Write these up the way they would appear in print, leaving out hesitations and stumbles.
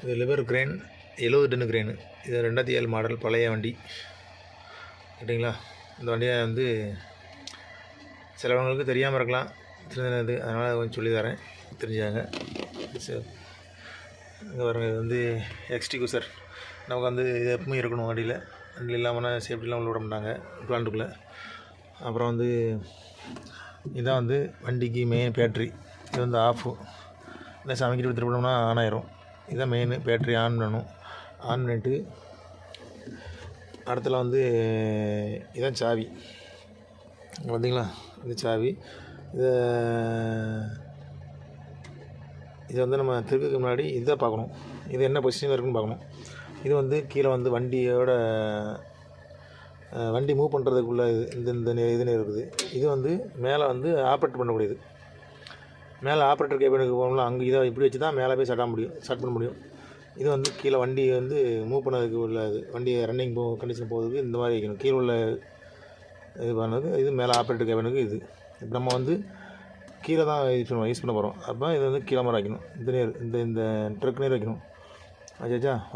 இது liver grain 70 ton grain. இது 2007 model பழைய வண்டி கேட்டிங்களா. இந்த வண்டியை வந்து சிலவங்களுக்கு தெரியாமல் இருக்கலாம், தெரிஞ்சது, அதனால் கொஞ்சம் சொல்லி தரேன், தெரிஞ்சாங்க. சரி, இங்கே பாருங்கள், இது வந்து எக்ஸ்டி குசர். நமக்கு வந்து இது எப்பவுமே இருக்கணும் வண்டியில். வண்டியில் இல்லாமல் சேஃப்டிலாம் உள்ள விட மாட்டாங்க பிளான்ட்டுக்குள்ளே. அப்புறம் வந்து இதுதான் வந்து வண்டிக்கு மெயின் பேட்ரி. இது வந்து ஆஃபு, இல்லை சமைக்கிட்டு எடுத்துகிட்டு ஆன் ஆயிரும். இதுதான் மெயின். பேட்ரி ஆன் பண்ணணும். ஆன் பண்ணிவிட்டு அடுத்தல வந்து இதுதான் சாவி. பார்த்தீங்களா, இது சாவி. இதை வந்து நம்ம திருக்கிறதுக்கு முன்னாடி இதை பார்க்கணும், இது என்ன பொசிஷனில் இருக்குன்னு பார்க்கணும். இது வந்து கீழே வந்து வண்டி மூவ் பண்ணுறதுக்குள்ள இந்த இதுன்னு இருக்குது. இது வந்து மேலே வந்து ஆப்ரேட் பண்ணக்கூடியது. மேலே ஆப்ரேட்டர் கேபினுக்கு போகணும்ல, அங்கே இதை இப்படி வச்சு தான் மேலே போய் ஸ்டார்ட் பண்ண முடியும். இது வந்து கீழே வண்டி வந்து மூவ் பண்ணதுக்கு உள்ளது, வண்டி ரன்னிங் கண்டிஷன் போகிறதுக்கு இந்த மாதிரி வைக்கணும். கீழே உள்ள இது பண்ணது, இது மேலே ஆப்ரேட்டர் கேபினுக்கு. இது இப்போ நம்ம வந்து கீழே தான் யூஸ் பண்ண போகிறோம். அப்போ இது வந்து கீழே மாதிரி வைக்கணும். இந்த ட்ரக் நேர் வைக்கணும்.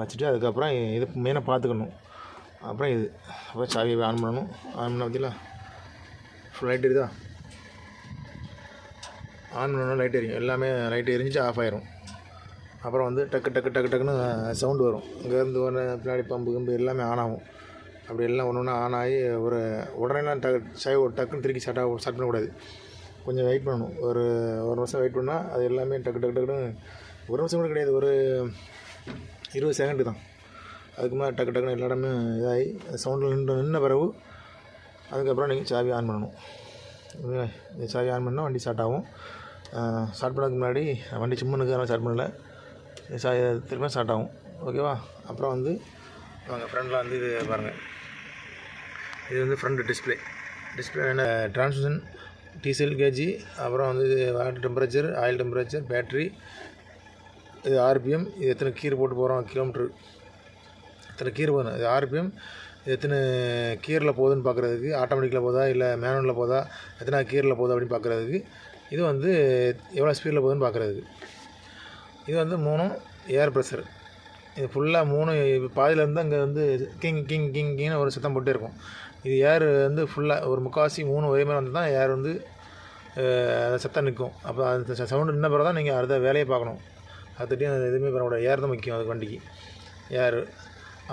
வச்சுட்டு அதுக்கப்புறம் இது மெயினாக பார்த்துக்கணும். அப்புறம் இது அப்புறம் சாவியை ஆன் பண்ணணும். ஆன் பண்ண பார்த்தீங்களா, ஃபுல் லைட் எரியுதா, ஆன் பண்ணணும், லைட் எரியும். எல்லாமே லைட் எரிஞ்சிட்டு ஆஃப் ஆயிரும். அப்புறம் வந்து டக்குன்னு சவுண்டு வரும். இங்கேருந்து வர பின்னாடி பம்பு எல்லாமே ஆன் ஆகும். அப்படி எல்லாம் ஒன்று ஆன் ஆகி உடனேலாம் டக்குன்னு திருக்கி ஸ்டார்ட் பண்ணக்கூடாது. கொஞ்சம் வெயிட் பண்ணணும். ஒரு நிமிஷம் வெயிட் பண்ணால் அது எல்லாமே டக்குன்னு, ஒரு நிமிஷம் கூட கிடையாது, ஒரு 20 செகண்டு தான். அதுக்கு மேலே டக்குன்னு எல்லா இடமே இதாகி சவுண்டில் நின்ன பிறகு அதுக்கப்புறம் நீங்கள் சாவி ஆன் பண்ணணும். இந்த சாவி ஆன் பண்ணால் வண்டி ஸ்டார்ட் ஆகும். ஸ்டார்ட் பண்ணதுக்கு முன்னாடி வண்டி சும்மா ஸ்டார்ட் பண்ணலை, சாவி திரும்ப ஸ்டார்ட் ஆகும். ஓகேவா. அப்புறம் வந்து வாங்க ஃப்ரண்டில் வந்து இது பாருங்கள். இது வந்து ஃப்ரண்ட் டிஸ்பிளே என்ன டிரான்ஸ்மிஷன், டீசல் கேஜி, அப்புறம் வந்து water temperature, oil temperature, battery, இது ஆர்பிஎம், இது எத்தனை கீர் போட்டு போகிறோம், கிலோமீட்ரு எத்தனை கீர் போகணும், இது ஆர்பிஎம், இது எத்தனை கீரில் போகுதுன்னு பார்க்குறதுக்கு, ஆட்டோமேட்டிக்கில் போதா இல்லை மேனுவலில் போதா, எத்தனை கீரில் போகுது அப்படின்னு பார்க்குறதுக்கு. இது வந்து எவ்வளோ ஸ்பீடில் போகுதுன்னு பார்க்குறதுக்கு. இது வந்து 3 ஏர் ப்ரெஷர். இது ஃபுல்லாக 3 பாதியிலேருந்து அங்கே வந்து கிங்னு ஒரு சத்தம் போட்டே இருக்கும். இது ஏர் வந்து ஃபுல்லாக ஒரு முக்கால்வாசி 3 ஒரே மாதிரி வந்து தான் ஏர் வந்து அந்த சத்தம் நிற்கும். அப்போ அந்த சவுண்டு நின்ன பிறகு தான் நீங்கள் அடுத்த வேலையை பார்க்கணும். அதுக்கிட்டையும் எதுவுமே பண்ணக்கூடாது. ஏர் தான் முக்கியம் அதுக்கு, வண்டிக்கு ஏர்.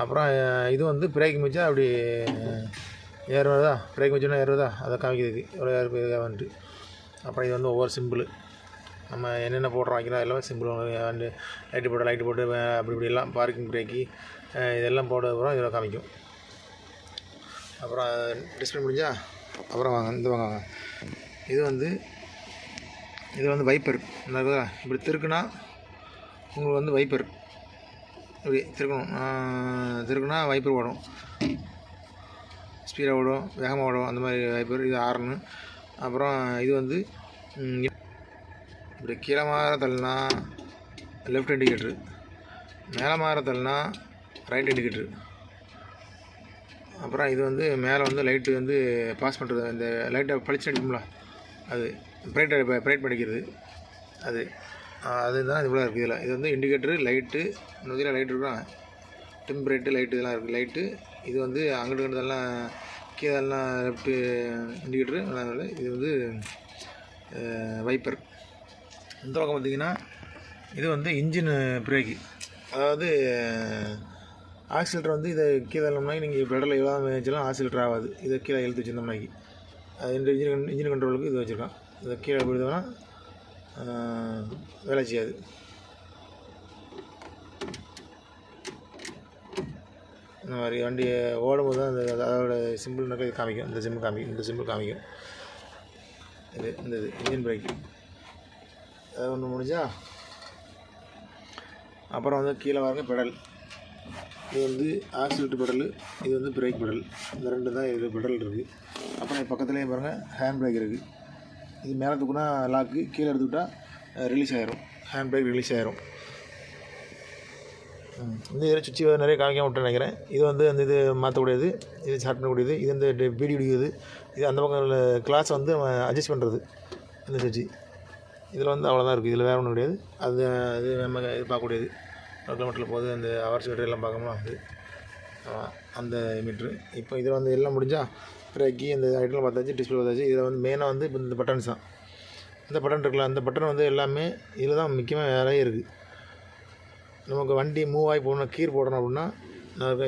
அப்புறம் இது வந்து பிரேக் மிச்சா அப்படி ஏர் வருதா, பிரேக் மிச்சோன்னா ஏர் வருதா, அதை காமிக்கிறதுக்கு எவ்வளோ ஏர் வந்துட்டு. அப்புறம் இது வந்து ஒவ்வொரு சிம்பிள், நம்ம என்னென்ன போடுறோம் வைக்கிறோம் எல்லாமே சிம்பிள். வந்து லைட்டு போட்டு அப்படி எல்லாம் பார்க்கிங் பிரேக்கு இதெல்லாம் போட்டதுக்கப்புறம் இதில் காமிக்கும். அப்புறம் டிஸ்பிளே முடிஞ்சா அப்புறம் வாங்க இது வந்து வைப்பர். இப்படி திருக்குனா உங்களுக்கு வந்து வைப்பர் இப்படி திருக்குனா வைப்பர் ஓடும், ஸ்பீடாக ஓடும், வேகமாக ஓடும், அந்த மாதிரி வைப்பர். இது ஹார்னு. அப்புறம் இது வந்து இப்படி கீழே மாற தள்ளினா லெஃப்ட் இண்டிகேட்ரு, மேலே மாற தள்ளினா ரைட் இண்டிகேட்ரு. அப்புறம் இது வந்து மேலே வந்து லைட்டு வந்து பாஸ் பண்ணுறது, இந்த லைட்டை பளிச்சு அடிக்கும்ல, அது பிரைட் பண்ணிக்கிறது. அதுதான் இவ்வளோ இருக்குது இதில். இது வந்து இண்டிகேட்டரு, லைட்டு, இந்த லைட் இருக்கும், டெம்பரேட்டு லைட்டு இதெல்லாம் இருக்குது. லைட்டு இது வந்து அங்கிட்டு எல்லாம் கீழெல்லாம் லெஃப்ட்டு இண்டிகேட்டரு. இது வந்து வைப்பர். இந்த பக்கம் பார்த்திங்கன்னா இது வந்து இன்ஜின் பிரேக்கு. அதாவது ஆக்சிலேட்டர் வந்து இதை கீழே இல்லாமல் நீங்கள் பெடலில் எவ்வளோ வச்சாலும் ஆக்சிலேட்டர் ஆகாது. இதை கீழே இழுத்து வச்சுருந்தோம்னாக்கி அது இந்த இன்ஜின் கண்ட்ரோலுக்கு இது வச்சுருக்கான். இதை கீழே போயிடுதோன்னா வேலை செய்யாது. இந்த மாதிரி வண்டியை ஓடும்போது தான் அதோட சிம்பிள் காமிக்கும். இந்த சிம்பிள் காமிக்கும். இது இன்ஜின் பிரேக்கு. அது ஒன்று முடிஞ்சா அப்புறம் வந்து கீழே வாங்க பெடல். இது வந்து ஆக்சிலேட்டர் பெடல், இது வந்து பிரேக் பெடல். இந்த ரெண்டு தான் இது பெடல் இருக்குது. அப்புறம் பக்கத்துலேயே பாருங்கள் ஹேண்ட் பிரேக் இருக்குது. இது மேலே தூக்குனா லாக்கு, கீழே எடுத்துக்கிட்டால் ரிலீஸ் ஆகிரும், ஹேண்ட் பிரேக் ரிலீஸ் ஆகிரும். இந்த இதில் சுவிட்ச் நிறைய காமிக்காம விட்டு நினைக்கிறேன். இது வந்து அந்த இது மாற்றக்கூடியது, இது ஸ்டார்ட் பண்ணக்கூடியது, இது வந்து பீடி பிடிக்குது. இது அந்த பக்கம் கிளாஸ் வந்து அட்ஜஸ்ட் பண்ணுறது இந்த சுவிட்சு. இதில் வந்து அவ்வளோதான் இருக்குது. இதில் வேறு ஒன்றும் கிடையாது. அது நம்ம இது பார்க்கக்கூடியது. கிலோமீட்டரில் போகுது. அந்த ஹவர்ஸ் மீட்டர் எல்லாம் பார்க்கணும்னா அது அந்த மீட்ரு. இப்போ இதில் வந்து எல்லாம் முடிஞ்சால் பிரேக்கி இந்த ஐட்டம்லாம் பார்த்தாச்சு, டிஸ்பிளே பார்த்தாச்சு. இதில் வந்து மெயினாக வந்து இப்போ இந்த பட்டன்ஸ் தான். இந்த பட்டன் இருக்குல்ல, அந்த பட்டன் வந்து எல்லாமே இதில் தான் முக்கியமாக வேலையே இருக்குது. நமக்கு வண்டி மூவ் ஆகி போகணும், கீர் போடணும் அப்படின்னா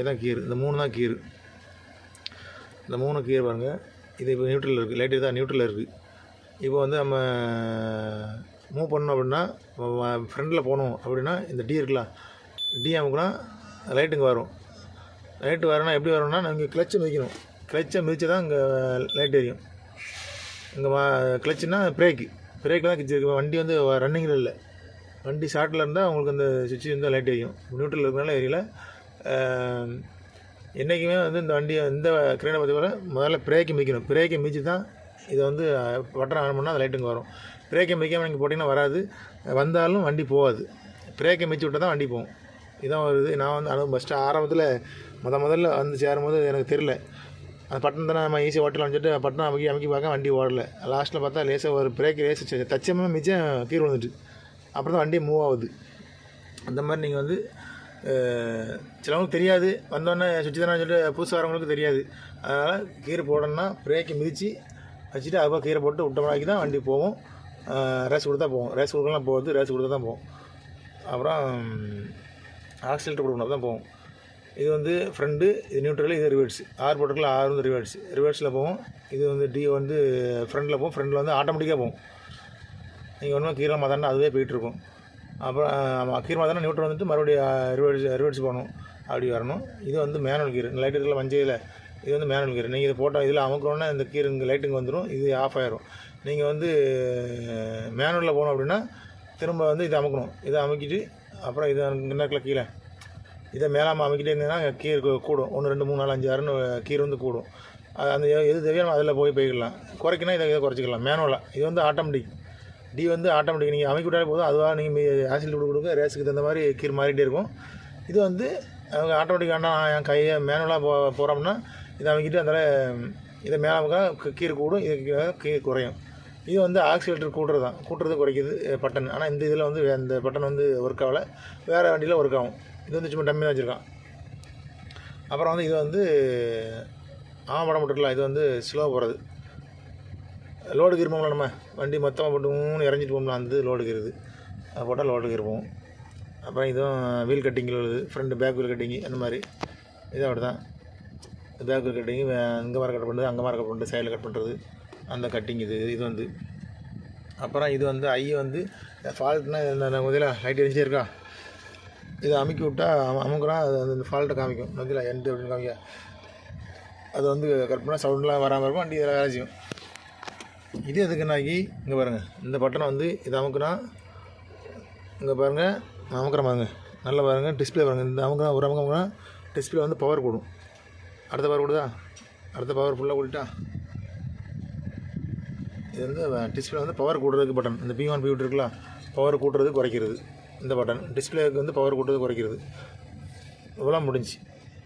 இதான் கீர். இந்த 3 தான் கீர். இந்த 3 கீர் பாருங்கள். இது இப்போ நியூட்ரலில் இருக்குது, லைட்டு தான் நியூட்ரலில் இருக்குது. இப்போ வந்து நம்ம மூவ் பண்ணணும் அப்படின்னா ஃப்ரண்டில் போகணும் அப்படின்னா இந்த டி இருக்கலாம், டி அமுக்குனா லைட்டுங்க வரும். லைட்டு வரணும்னா எப்படி வரும்னா நீங்கள் கிளச்சை மிதிக்கணும். கிளச்சை மிதிச்சு தான் இங்கே லைட் எரியும். இங்கே கிளச்சுன்னா பிரேக்கில் தான் கிச்சு. வண்டி வந்து ரன்னிங்கில் இல்லை, வண்டி ஷார்ட்டில் இருந்தால் உங்களுக்கு அந்த சுவிட்ச் இருந்தால் லைட் எரியும். நியூட்ரல் இருக்கிறனால எரியல. என்றைக்குமே வந்து இந்த வண்டியை இந்த கிரேனை பற்றி போல முதல்ல பிரேக்கை மிதிக்கணும். பிரேக்கை மிதிச்சு தான் இதை வந்து பட்டன் ஆன் பண்ணால் அது லைட்டுங்க வரும். பிரேக்கை மிதிக்காமல் நீங்கள் போட்டிங்கன்னா வராது, வந்தாலும் வண்டி போகாது. பிரேக்கை மிதிச்சு விட்டால் தான் வண்டி போகும். இதான் ஒரு இது. நான் வந்து ஃபஸ்ட்டு ஆரம்பத்தில் முதல்ல வந்து சேரும்போது எனக்கு தெரில, அந்த பட்டன் தானே நம்ம ஈஸியாக ஓட்டலாம்னு சொல்லிட்டு பட்டன் அமைக்கி பார்க்க வண்டி ஓடலை. லாஸ்ட்டில் பார்த்தா லேசாக ஒரு பிரேக் லேசு தச்சமாக மிச்சம் கீழே வந்துட்டு அப்புறம் தான் வண்டி மூவ் ஆகுது. அந்த மாதிரி நீங்கள் வந்து சிலவங்களுக்கு தெரியாது, வந்தோடனே சுற்றி தானே சொல்லிட்டு புதுசாக வரவங்களுக்கு தெரியாது. அதனால் கீரை போடணுன்னா பிரேக்கை மிதித்து வச்சுட்டு அதுபோல் கீரை போட்டு விட்டோம்னாக்கி தான் வண்டி போகும். ரேஸ் கொடுத்தா போகும். ரேஸ் கொடுக்கலாம் போகுது, ரேஸ் கொடுத்தா தான் போகும். அப்புறம் ஆக்சிலேட்டர் கொடுக்கணும் தான் போகும். இது வந்து ஃப்ரண்ட்டு, இது நியூட்ரல், இது ரிவர்ஸ். ஆர் போட்டுக்கலாம், ஆர் வந்து ரிவர்ஸில் போகும். இது வந்து டி வந்து ஃப்ரண்டில் போகும். ஃப்ரண்டில் வந்து ஆட்டோமேட்டிக்காக போகும். நீங்கள் ஒன்றும் கீரை மாதாண்டா அதுவே போயிட்டுருக்கும். அப்புறம் கீரை மாதாண்டா நியூட்ரல் வந்துட்டு மறுபடியும் ரிவர்ஸ் போகணும், அப்படி வரணும். இது வந்து மேனுவல் கீர். லைட் இருக்கிற மஞ்சள் இது வந்து மேனுவல் கீர். நீங்கள் இதை போட்டால் இதில் அமுக்கணுன்னா இந்த கீர் இங்கே லைட்டுங்க வந்துடும், இது ஆஃப் ஆகிரும். நீங்கள் வந்து மேனுவலில் போகணும் அப்படின்னா திரும்ப வந்து இதை அமுக்கணும். இதை அமுக்கிட்டு அப்புறம் இதை இன்னக்கில் கீழே இதை மேலாமல் அமைக்கிட்டே இருந்தீங்கன்னா கீர் கூடும். 1 2 3 4 5 6ன்னு கீர் வந்து கூடும். அது அந்த எது தேவையான அதில் போய்க்கலாம். குறைக்கணும், இதை குறைச்சிக்கலாம் மேனுவலாக. இது வந்து ஆட்டோமேட்டிக். டி வந்து ஆட்டோமேட்டிக். நீங்கள் அமைக்கி விட்டாலே போதும், அதுவாக நீங்கள் ஆக்சிலேட்டர் கொடுக்க ரேஸுக்கு தகுந்த மாதிரி கீர் மாறிட்டே இருக்கும். இது வந்து அவங்க ஆட்டோமேட்டிக்கான என் கையை மேனுவலாக போகிறோம்னா இதை அமைக்கிட்டு அதில் இதை மேலே கீர் கூடும், இதுக்கு கீர் குறையும். இது வந்து ஆக்சிலேட்டர் கூட்டுறது குறைக்கிது பட்டன். ஆனால் இந்த இதில் வந்து இந்த பட்டன் வந்து ஒர்க் ஆகலை, வேறு வண்டியில் ஒர்க் ஆகும். இது வந்து சும்மா டம்மி தான் வச்சுருக்கான். அப்புறம் வந்து இது வந்து படம் போட்டுருக்கலாம். இது வந்து ஸ்லோ போகிறது. லோடுக்கு இருப்போம்ல, நம்ம வண்டி மொத்தமாக போட்டு இறஞ்சிட்டு போகலாம், அந்த லோடுக்கு இருக்குது. அது போட்டால் லோடுக்கு இருப்போம். அப்புறம் இதுவும் வீல் கட்டிங்கில் உள்ளது, ஃப்ரண்ட் பேக் வீல் கட்டிங்கு அந்த மாதிரி. இது அப்படி தான். பேக் வீல் கட்டிங்கு இங்கே மார்க் கட் பண்ணுறது, அங்கே மார்க் கட் பண்ணுறது, சைடில் கட் பண்ணுறது, அந்த கட்டிங் இது வந்து. அப்புறம் இது வந்து வந்து ஃபால்ட்னா இந்த முதல்ல லைட் எரிஞ்சே இருக்கா, இதை அமுக்கி விட்டால் அமுக்குனா அது அந்த ஃபால்ட்டை காமிக்கும். முதல்ல எண்டு அப்படின்னு காமிக்க, அது வந்து கட் பண்ணால் சவுண்டெலாம் வராமல் இருக்கும், வண்டி இதில் வேலை செய்யும். இது எதுக்குன்னாக்கி இங்கே பாருங்கள், இந்த பட்டனை வந்து இதை அமுக்குனா இங்கே பாருங்கள், நான் அமுக்குறேன் பாருங்கள், நல்லா பாருங்கள், டிஸ்பிளே பாருங்கள். இந்த அமுக்குனா ஒரு அமுக்குனா டிஸ்பிளே வந்து பவர் கூடும். அடுத்த பவர் கூடுதா, அடுத்த பவர் ஃபுல்லாக கூட்டிட்டா இது வந்து டிஸ்பிளே வந்து பவர் கூட்டுறதுக்கு பட்டன். இந்த P1 P2 இருக்குல்ல, பவர் கூட்டுறது குறைக்கிறது இந்த பட்டன். டிஸ்பிளேக்கு வந்து பவர் கூட்டுறது குறைக்கிறது. இவ்வளோ முடிஞ்சு.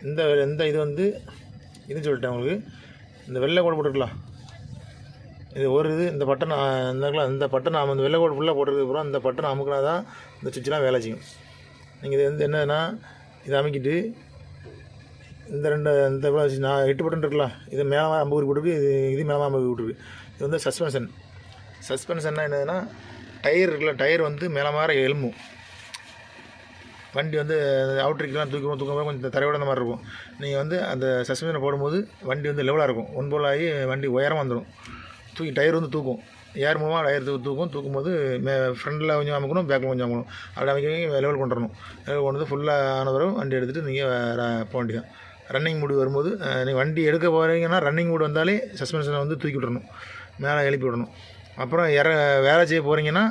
இந்த இது வந்து இதுன்னு சொல்லிட்டேன் உங்களுக்கு. இந்த வெள்ளை கோடு போட்டுருக்கலாம், இது ஒரு இது. இந்த பட்டன் இந்த பட்டன் நாம் இந்த வெள்ளை கோடு ஃபுல்லாக போட்டுருக்கு. அப்புறம் இந்த பட்டன் அமுக்கினா தான் இந்த சுவிட்செலாம் வேலை செய்யும். நீங்கள் இது வந்து என்னன்னா இதை அமைக்கிட்டு இந்த இந்த நான் 8 பட்டன் இருக்கலாம், இது மேலே அம்புக்கு போட்டுருக்கு, இது மேலே அம்புக்கு போட்டுருக்கு. இது வந்து சஸ்பென்ஷன்னா என்னதுன்னா டயர் இருக்குல்ல, டயர் வந்து மேலே மாற எலும்பும். வண்டி வந்து அவுட்ரிக்கெலாம் தூக்கும்போது கொஞ்சம் தரையோட அந்த மாதிரி இருக்கும். நீங்கள் வந்து அந்த சஸ்பென்ஷனை போடும்போது வண்டி வந்து லெவலாக இருக்கும், ஒன்போல் ஆகி வண்டி உயரமாக வந்துடும். டயர் வந்து தூக்கும், ஏர் மூலமாக டயர் தூக்கும்போது ஃப்ரண்டில் கொஞ்சம் அமுக்கணும், பேக்கில் கொஞ்சம் அமுக்கணும், அப்படி அமைக்க லெவல் கொண்டு வரணும். லெவல் கொண்டு வந்து ஃபுல்லாக ஆன பிறகு வண்டி எடுத்துகிட்டு நீங்கள் போக வேண்டியதான். ரன்னிங் மூடு வரும்போது நீங்கள் வண்டி எடுக்க போகிறீங்கன்னா ரன்னிங் மூடு வந்தாலே சஸ்பென்ஷனை வந்து தூக்கி விடணும், மேலே எழுப்பி விடணும். அப்புறம் வேலை செய்ய போகிறீங்கன்னா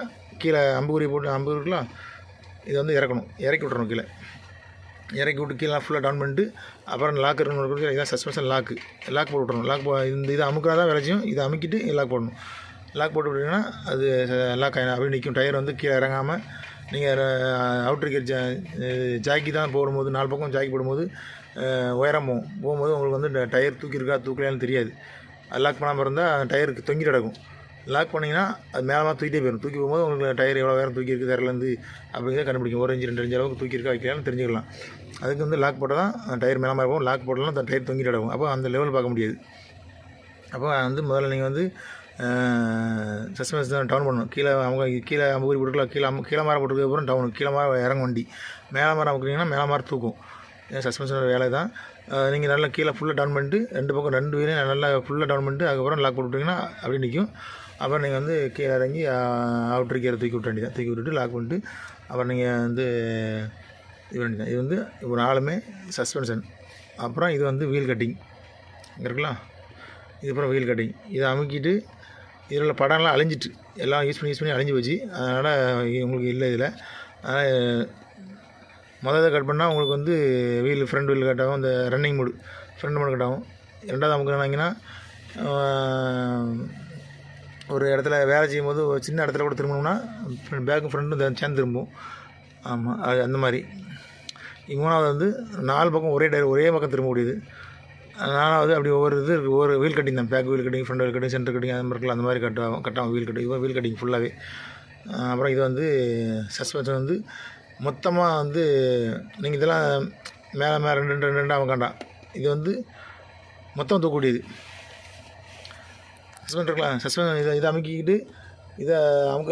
கீழே அம்புக்குறி போட்டு அம்புக்குறிக்கலாம், இதை வந்து இறக்கி விட்றணும். கீழே இறக்கி விட்டு கீழே ஃபுல்லாக டவுன் பண்ணிட்டு அப்புறம் லாக் இருக்கணும். இதான் சஸ்பென்ஷன் லாக்கு போட்டு விட்றணும். இந்த இதை அமுக்கினா தான் வேலை செய்யும். இதை அமுக்கிட்டு லாக் போடணும். லாக் போட்டு விட்டிங்கன்னா அது லாக் ஆகிடும், அப்படி நிற்கும். டயர் வந்து கீழே இறங்காமல் நீங்கள் அவுட்ரிக்கர் ஜாக்கி தான் போடும்போது 4 பக்கம் ஜாக்கி போடும்போது உயரம் போகும்போது உங்களுக்கு வந்து டயர் தூக்கியிருக்கா தூக்கலையான்னு தெரியாது. லாக் பண்ணாமல் இருந்தால் டயருக்கு தொங்கிட்டு கிடக்கும். லாக் பண்ணிங்கன்னா அது மேலே தூக்கிட்டே போயிடும். தூக்கி போகும்போது உங்களுக்கு டயர் எவ்வளோ வேறு தூக்கி இருக்குது தரலேருந்து அப்படிங்கிறத கண்டுபிடிக்கும். 1 இன்ச்சு 2 இன்ச்சு அளவுக்கு தூக்கி இருக்கா வைக்கலாம்னு தெரிஞ்சுக்கலாம். அதுக்கு வந்து லாக் போட்டால் தான் டயர் மேலே இருக்கும். லாக் போட்டாலும் அந்த டயர் தொங்கிட்டு கிடக்கும். அப்போ அந்த லெவல் பார்க்க முடியாது. அப்போ வந்து முதல்ல நீங்கள் வந்து சஸ்பென்ஷன் டவுன் பண்ணணும். கீழே அம்புரி போட்டுக்கலாம். கீழே மாற போட்டுருக்கப்புறம் டவுனு கீழே மாற இறங்க வண்டி. மேலே மாற அமுக்குனீங்கன்னா மேலே மாற தூக்கும். சஸ்பென்ஷனோட வேலை தான். நீங்கள் நல்லா கீழே ஃபுல்லாக டவுன் பண்ணிட்டு 2 பக்கம் 2 வீலையும் நல்லா ஃபுல்லாக டவுன் பண்ணிட்டு அதுக்கப்புறம் லாக் போட்டு விட்டிங்கன்னா அப்படியே நிற்கும். அப்புறம் நீங்கள் வந்து கீழே இறங்கி அவுட்ரு கீரை தூக்கி விட்ட வேண்டியதான். தூக்கி விட்டுட்டு லாக் பண்ணிட்டு அப்புறம் நீங்கள் வந்து இது வேண்டியதான். இது வந்து இப்போ 4மே சஸ்பென்ஷன். அப்புறம் இது வந்து வீல் கட்டிங் இருக்கலாம். இது அப்புறம் வீல் கட்டிங் இதை அமுக்கிட்டு இதில் உள்ள படம்லாம் அழிஞ்சிட்டு எல்லாம் யூஸ் பண்ணி அழிஞ்சு போச்சு. அதனால் உங்களுக்கு இல்லை இதில். அதனால் முதல்ல கட் பண்ணால் உங்களுக்கு வந்து ஃப்ரண்ட் வீல் கட் ஆகும். இந்த running mode front mode cut ஆகும். 2வது அமுக்குனாங்கன்னா ஒரு இடத்துல வேலை செய்யும்போது ஒரு சின்ன இடத்துல கூட திரும்பணும்னா பேக்கும் ஃப்ரண்ட்டும் சேர்ந்து திரும்பும். ஆமாம், அது அந்த மாதிரி. 3வது வந்து 4 பக்கம் ஒரே டயர் ஒரே பக்கம் திரும்ப முடியுது. 4வது அப்படி ஒவ்வொரு வீல் கட்டிங் தான். Back wheel cutting, front wheel cutting, center cutting அது மாதிரி இருக்கலாம். அந்த மாதிரி கட்டாகும் வீல் கட்டிங். வீல் கட்டிங் ஃபுல்லாகவே. அப்புறம் இது வந்து சஸ்பென்ஷன் வந்து மொத்தமாக வந்து நீங்கள் இதெல்லாம் மேலே 2 அமுக்காண்டாம். இது வந்து மொத்தம் தூக்கக்கூடியது சஸ்பென்ஷன் இருக்கலாம். சஸ்பென்ஷன் இதை அமுக்கிக்கிட்டு இதை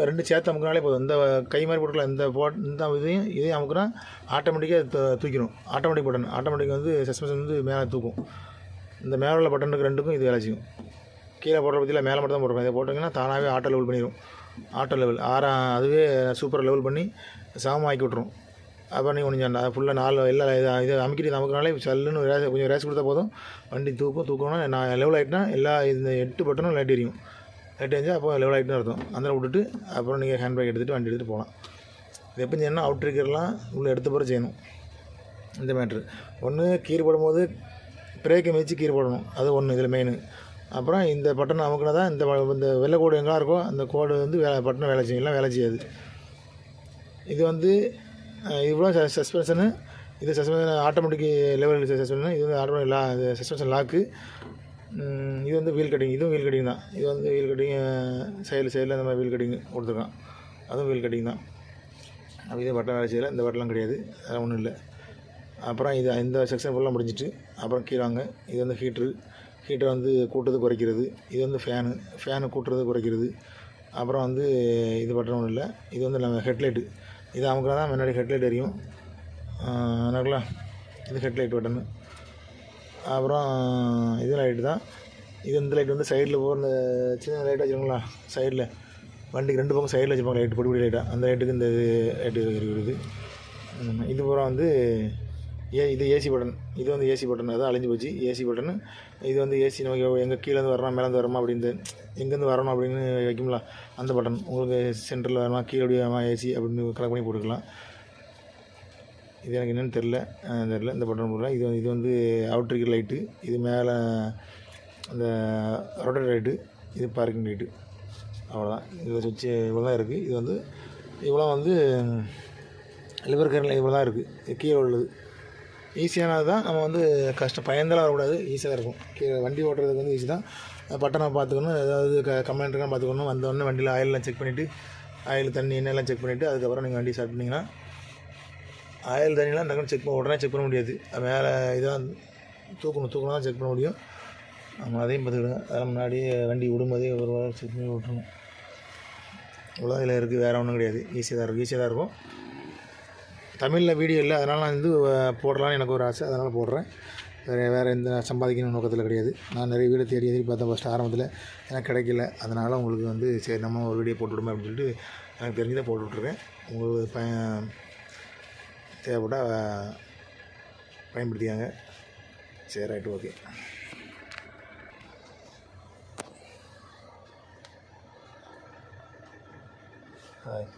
2 சேர்த்து அமுக்கினாலே போதும். இந்த கை மாதிரி போட்டுக்கலாம். இந்த இதையும் அமுக்குனா ஆட்டோமேட்டிக்காக தூக்கிடும். Automatic button. ஆட்டோமேட்டிக் வந்து சஸ்பென்ஷன் வந்து மேலே தூக்கும். இந்த மேலே உள்ள பட்டனுக்கு 2க்கும் இது வேலை செய்யும். கீழே போடுற பற்றியில் மேலே மட்டும் தான் போடுறோம். இதை போட்டிங்கன்னா தானாகவே ஆட்டோ லெவல் பண்ணிடும். ஆட்டோ லெவல் அதுவே சூப்பராக லெவல் பண்ணி ஆக்கி விட்ரும். அப்புறம் நீங்கள் ஒன்று ஃபுல்லாக 4 எல்லாம் இதை அமுக்கிட்டு நமக்குனாலே சல்லுன்னு கொஞ்சம் ரேஸ் கொடுத்தா போதும். வண்டி தூக்கணும்னா நான் லெவல் ஆகிட்டுனா இந்த 8 பட்டனும் லைட் எரியும். லைட் எரிஞ்சா அப்போ லெவல் ஆகிட்டுன்னு அர்த்தம். அந்த விட்டுட்டு அப்புறம் நீங்கள் ஹேண்ட் பேக் எடுத்துகிட்டு வண்டி எடுத்துகிட்டு போகலாம். இது எப்போ செய்யணும்னா அவுட்ரிக்கர்லாம் உள்ளே எடுத்த பிறகு செய்யணும். இந்த மேட்ரு ஒன்று கீர் போடும்போது பிரேக்கை மிதித்து கீர் போடணும். அது ஒன்று இதில் மெயின். அப்புறம் இந்த பட்டன் அமுக்குனா தான் இந்த வெள்ளை கோடு எங்கெல்லாம் இருக்கோ அந்த கோடு வந்து பட்டனை வேலை செய்யும். வேலை செய்யாது. இது வந்து இவ்வளோ சஸ்பென்ஷனு. இது சஸ்பென்ஷன் ஆட்டோமேட்டிக் லெவல் சஸ்பென்ஷன். இது வந்து ஆட்டோமேட்டிக் சஸ்பென்ஷன் லாக்கு. இது வந்து வீல் கட்டிங். இதுவும் வீல் கட்டிங் தான். இது வந்து வீல் கட்டிங் சைடில் இந்த மாதிரி வீல் கட்டிங் கொடுத்துருக்கான். அதுவும் வீல் கட்டிங் தான். அப்போ இதே பட்டன் வேலை செய்யலை. இந்த பட்டன்லாம் கிடையாது. அதெல்லாம் ஒன்றும் இல்லை. அப்புறம் இந்த செக்ஷன் ஃபுல்லாக முடிஞ்சிட்டு அப்புறம் கீழாங்க. இது வந்து ஹீட்டர் வந்து கூட்டுறது குறைக்கிறது. இது வந்து ஃபேனு கூட்டுறது குறைக்கிறது. அப்புறம் வந்து இது பட்டன் ஒன்றும் இல்லை. இது வந்து நம்ம ஹெட்லைட்டு. இது அமுக்குனா தான் முன்னாடி ஹெட்லைட் எரியும். எனக்குலாம் இது ஹெட்லைட் பட்டனு. அப்புறம் இது லைட்டு தான். இந்த லைட் வந்து சைடில் இந்த சின்ன லைட்டாக வச்சுருங்களா சைடில் வண்டிக்கு 2 பக்கம் சைடில் வச்சுருப்பாங்க லைட்டு பொடி லைட்டாக. அந்த லைட்டுக்கு இந்த லைட்டு இருக்குது. இது பூரா வந்து இது ஏசி பட்டன். இது வந்து ஏசி பட்டன். அதான் அழிஞ்சு போச்சு ஏசி பட்டனு. இது வந்து ஏசி நமக்கு எங்கே கீழேருந்து வரணும் மேலேருந்து வரமா அப்படின்னு எங்கேருந்து வரணும் அப்படின்னு வைக்கும்ல அந்த பட்டன். உங்களுக்கு சென்டரில் வரமா கீழே வேணுமா ஏசி அப்படின்னு கனெக்ட் பண்ணி போட்டுக்கலாம். இது எனக்கு என்னென்னு தெரில. இந்த பட்டன் போடலாம். இது வந்து அவுட்ரிக்கர் லைட்டு. இது மேலே அந்த ரொட்டேட்டர் லைட்டு. இது பார்க்கிங் லைட்டு. அவ்வளோதான். இதில் சுவிட்சு இவ்வளோ தான் இருக்குது. இது வந்து இவ்வளோ வந்து லிவர் கேரில் இவ்வளோ தான் இருக்குது. கீழே உள்ளது ஈஸியானது தான். நம்ம வந்து பயந்தெல்லாம் வரக்கூடாது. ஈஸியாக தான் இருக்கும். வண்டி ஓட்டுறதுக்கு வந்து ஈஸி தான். பட்டனை பார்த்துக்கணும். ஏதாவது கம்ப்ளைண்ட் இருக்கான்னு பார்த்துக்கணும். வந்தோடனே வண்டியில் ஆயிலெலாம் செக் பண்ணிவிட்டு ஆயில் தண்ணி எண்ணெயெல்லாம் செக் பண்ணிவிட்டு அதுக்கப்புறம் நீங்கள் வண்டி ஸ்டார்ட் பண்ணிங்கன்னா ஆயில் தண்ணிலாம் டக்குனு உடனே செக் பண்ண முடியாது. மேலே இதெல்லாம் தூக்கணும் தான் செக் பண்ண முடியும். நம்ம அதையும் பார்த்துக்கிடுங்க. அதெல்லாம் முன்னாடி வண்டி விடும்போதே ஒரு வாரம் செக் பண்ணி விட்டுருணும். இவ்வளோ இதில் இருக்குது. வேறு ஒன்றும் கிடையாது. ஈஸியாக தான் இருக்கும். தமிழில் வீடியோ இல்லை. அதனால் நான் வந்து போடலான்னு எனக்கு ஒரு ஆசை. அதனால் போடுறேன். வேறு எந்த சம்பாதிக்கணும் நோக்கத்தில் கிடையாது. நான் நிறைய வீடியோ தேடி பார்த்தேன் ஃபஸ்ட்டு ஆரம்பத்தில். எனக்கு கிடைக்கல. அதனால் உங்களுக்கு வந்து சரி நம்ம ஒரு வீடியோ போட்டுவிடுமே அப்படின்னு சொல்லிட்டு எனக்கு தெரிஞ்சதை போட்டுவிட்ருக்கேன். உங்களுக்கு தேவைப்பட்டால் பயன்படுத்திக்காங்க. சரி ரைட்டு ஓகே. ஹாய்.